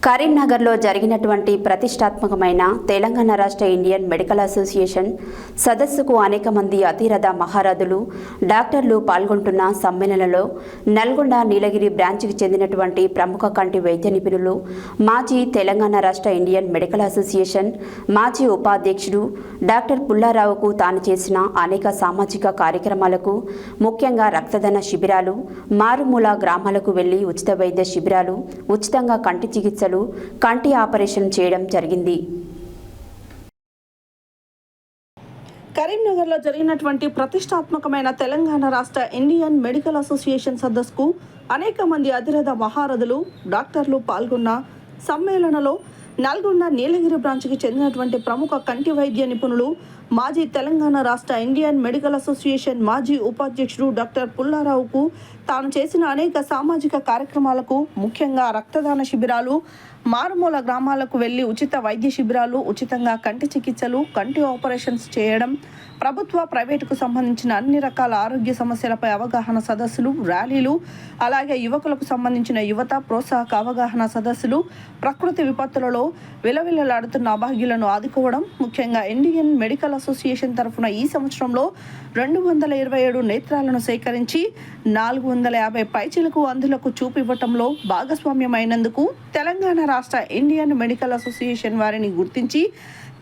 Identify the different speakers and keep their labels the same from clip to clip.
Speaker 1: కరీంనగర్లో జరిగినటువంటి ప్రతిష్టాత్మకమైన తెలంగాణ రాష్ట్ర ఇండియన్ మెడికల్ అసోసియేషన్ సదస్సుకు అనేక మంది అతిరథ మహారథులు డాక్టర్లు పాల్గొంటున్న సమ్మేళనంలో నల్గొండ నీలగిరి బ్రాంచ్కి చెందినటువంటి ప్రముఖ కంటి వైద్య నిపుణులు మాజీ తెలంగాణ రాష్ట్ర ఇండియన్ మెడికల్ అసోసియేషన్ మాజీ ఉపాధ్యక్షుడు డాక్టర్ పుల్లారావుకు తాను చేసిన అనేక సామాజిక కార్యక్రమాలకు ముఖ్యంగా రక్తదాన శిబిరాలు, మారుమూల గ్రామాలకు వెళ్లి ఉచిత వైద్య శిబిరాలు, ఉచితంగా కంటి చికిత్స కంటి ఆపరేషన్ చేయడం జరిగింది.
Speaker 2: కరీంనగర్లో జరిగినటువంటి ప్రతిష్టాత్మకమైన తెలంగాణ రాష్ట్ర ఇండియన్ మెడికల్ అసోసియేషన్ సదస్సుకు అనేక మంది అతిరథ మహారథులు డాక్టర్లు పాల్గొన్న సమ్మేళనలో నల్గొండ నీలగిరి బ్రాంచ్కి చెందినటువంటి ప్రముఖ కంటి వైద్య నిపుణులు మాజీ తెలంగాణ రాష్ట్ర ఇండియన్ మెడికల్ అసోసియేషన్ మాజీ ఉపాధ్యక్షుడు డాక్టర్ పుల్లారావుకు తాను చేసిన అనేక సామాజిక కార్యక్రమాలకు ముఖ్యంగా రక్తదాన శిబిరాలు, మారుమూల గ్రామాలకు వెళ్లి ఉచిత వైద్య శిబిరాలు, ఉచితంగా కంటి చికిత్సలు, కంటి ఆపరేషన్స్ చేయడం, ప్రభుత్వ ప్రైవేటుకు సంబంధించిన అన్ని రకాల ఆరోగ్య సమస్యలపై అవగాహన సదస్సులు, ర్యాలీలు, అలాగే యువకులకు సంబంధించిన యువత ప్రోత్సాహక అవగాహన సదస్సులు, ప్రకృతి విపత్తులలో విలవిలలాడుతున్న అభాగ్యులను ఆదుకోవడం, ముఖ్యంగా ఇండియన్ మెడికల్ అసోసియేషన్ తరఫున ఈ సంవత్సరంలో 227 నేత్రాలను సేకరించి 450 పైచిలకు అంధులకు చూపివ్వటంలో భాగస్వామ్యమైనందుకు తెలంగాణ రాష్ట్ర ఇండియన్ మెడికల్ అసోసియేషన్ వారిని గుర్తించి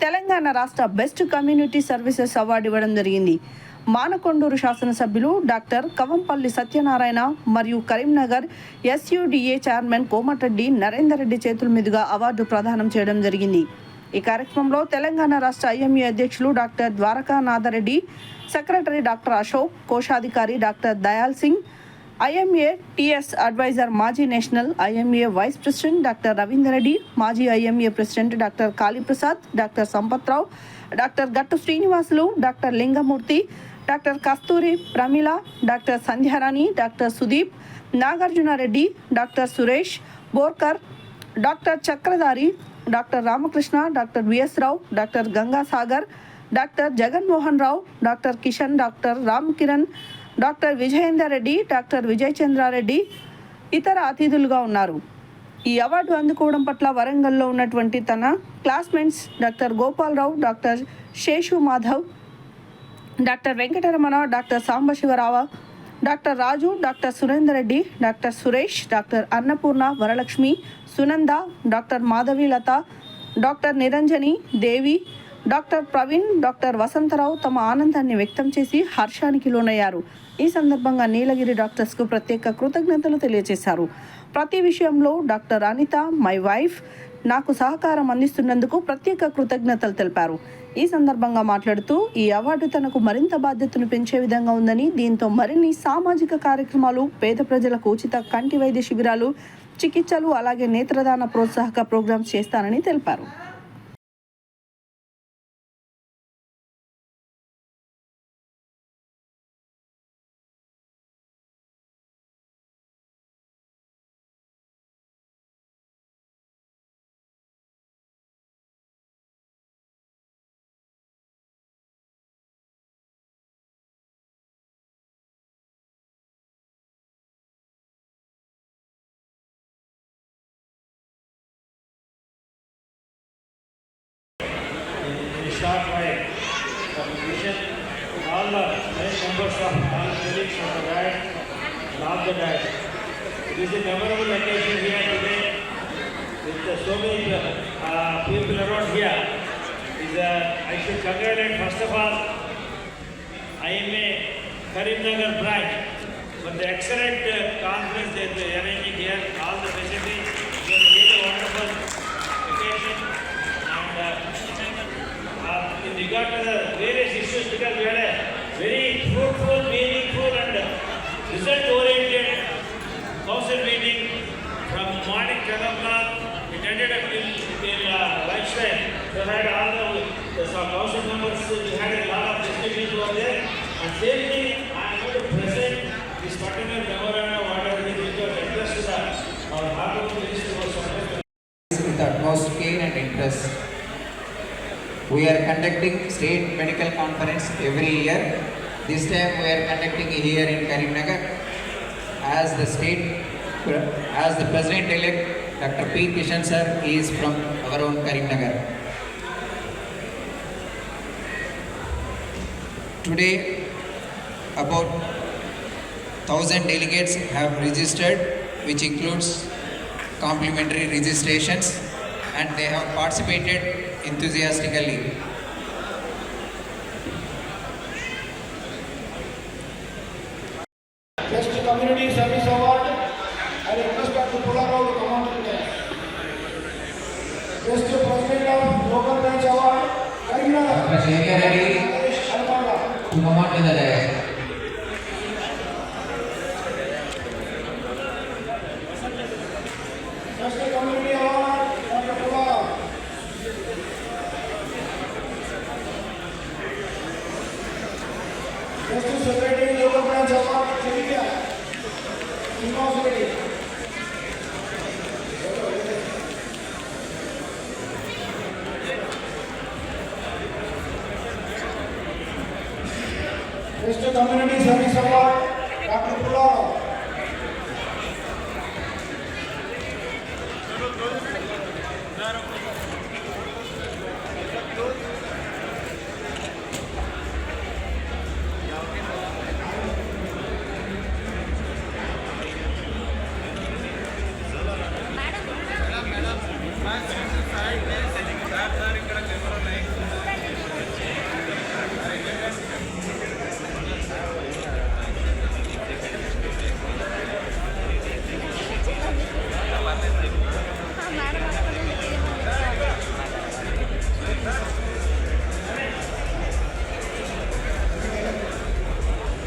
Speaker 2: తెలంగాణ రాష్ట్ర బెస్ట్ కమ్యూనిటీ సర్వీసెస్ అవార్డు ఇవ్వడం జరిగింది. మానకొండూరు శాసనసభ్యులు డాక్టర్ కవంపల్లి సత్యనారాయణ మరియు కరీంనగర్ SUDA చైర్మన్ కోమటిరెడ్డి నరేందర్ రెడ్డి చేతుల మీదుగా అవార్డు ప్రదానం చేయడం జరిగింది. ఈ కార్యక్రమంలో తెలంగాణ రాష్ట్ర IMA అధ్యక్షులు doctor Dwarakanath Reddy, secretary doctor Ashok, కోశాధికారి doctor Dayal Singh, IMA TS advisor మాజీ national IMA vice president doctor Ravinder Reddy, మాజీ IMA president doctor Kaliprasad, doctor Sampath Rao, doctor Gattu Srinivasulu, doctor Lingamurthy, doctor Kasturi Pramila, doctor Sandhyarani, doctor Sudeep, Nagarjuna Reddy, doctor Suresh Borkar, doctor Chakradhari, doctor Ramakrishna, doctor VS Rao, doctor Gangasagar, doctor Jaganmohan Rao, doctor Kishan, doctor Ram Kiran, doctor Vijayender Reddy, doctor Vijay Chandra Reddy ఇతర అతిథులుగా ఉన్నారు. ఈ award అందుకోవడం పట్ల వరంగల్లో ఉన్నటువంటి తన classmates doctor Gopala Rao, doctor Seshu Madhav, doctor Venkataramana, doctor Sambasiva Rao, doctor Raju, doctor Surender Reddy, doctor Suresh, doctor Annapurna, Varalakshmi, Sunanda, doctor Madhavilatha, doctor Niranjani Devi, doctor Praveen, doctor Vasantha Rao తమ ఆనందాన్ని వ్యక్తం చేసి హర్షానికి లోనయ్యారు. ఈ సందర్భంగా నీలగిరి డాక్టర్స్కు ప్రత్యేక కృతజ్ఞతలు తెలియజేశారు. ప్రతి విషయంలో డాక్టర్ అనిత మై వైఫ్ నాకు సహకారం అందిస్తున్నందుకు ప్రత్యేక కృతజ్ఞతలు తెలిపారు. ఈ సందర్భంగా మాట్లాడుతూ ఈ అవార్డు తనకు మరింత బాధ్యతను పెంచే విధంగా ఉందని, దీంతో మరిన్ని సామాజిక కార్యక్రమాలు, పేద ప్రజలకు ఉచిత కంటి వైద్య శిబిరాలు, చికిత్సలు, అలాగే నేత్రదాన ప్రోత్సాహక ప్రోగ్రామ్స్ చేస్తానని తెలిపారు.
Speaker 3: Start my contribution to all the members of all colleagues of the diet and all the diet. It is a memorable occasion here today with so many people around here. I should congratulate first of all IMA Karimnagar branch for the excellent conference that they are arranging here, all the facilities. It was really a wonderful occasion. In regard to the various issues, because we had a very fruitful, meaningful and result-oriented council meeting from morning 10 o'clock. It ended up till lunchtime. So we had all the council members, we had a lot of discussions over there. And same thing, I am going to present this particular memorandum, whatever it is, which was addressed to our Honorable Minister was supposed to.
Speaker 4: With utmost care and interest, we are conducting state medical conference every year. This time we are conducting here in Karimnagar as the president-elect Dr. P. Kishan sir is from our own Karimnagar. Today, about 1,000 delegates have registered, which includes complimentary registrations, and they have participated enthusiastically.
Speaker 5: Best Community Service Award, I request Dr. Pullarao to come on to the dais. Best President of Local Branch Award, Karimnagar.
Speaker 4: Dr. Shekhar Reddy to come on to the dais.
Speaker 5: Best Community Award, Dr. Pullarao. Best Secretary Local Branch Award, Chevika, University. Best Community Service Award, Dr. Pullarao.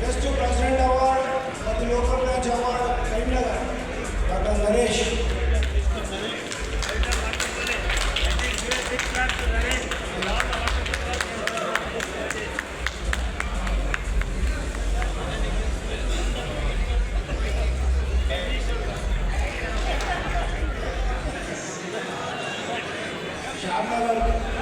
Speaker 5: Best President Award for the Local Branch Award, Karimnagar, Dr. Naresh. Shyamnagar,